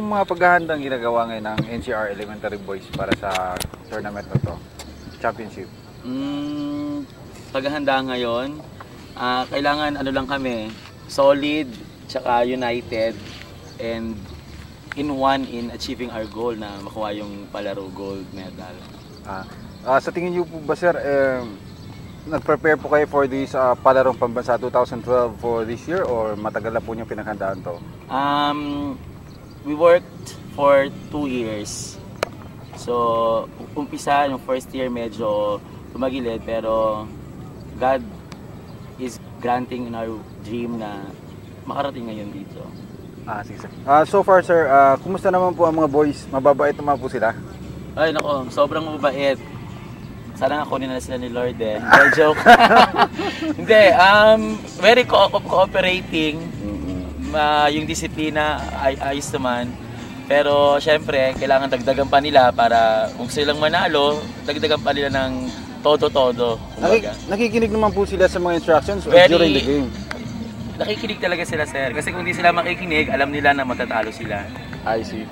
Yung mga paghahandang ginagawa ngayon ng NCR Elementary Boys para sa tournament na to, championship? Paghahanda ngayon, kailangan ano lang kami, solid, tsaka united, and in one in achieving our goal na makuha yung palaro gold medal. Sa tingin niyo po ba, sir, nag-prepare po kayo for this palarong pambansa 2012 for this year or matagal na po niyong pinaghandaan to? We worked for 2 years. So, umpisa yung first year medyo tumagilid, pero God is granting in our dream na makarating ngayon dito. Sige, sir. So far, sir, kumusta naman po ang mga boys? Mababait naman po sila? Ay, nako, sobrang mabait. Sana nga kunin na sila ni Lord eh. Joke. Hindi, very cooperating. Yung disiplina ay ayos naman. Pero syempre, kailangan dagdagan pa nila para kung silang manalo, dagdagan pa nila ng todo-todo. Nakikinig naman po sila sa mga instructions during the game? Nakikinig talaga sila, sir. Kasi kung hindi sila makikinig, alam nila na matatalo sila. I see.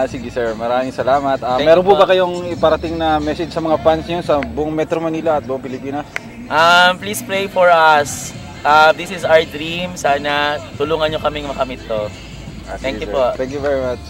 Sige, sir, maraming salamat. Meron po ba kayong iparating na message sa mga fans niyo sa buong Metro Manila at buong Pilipinas? Please pray for us. This is our dream. Sana tulungan nyo kaming makamit to. Thank you po. Thank you very much.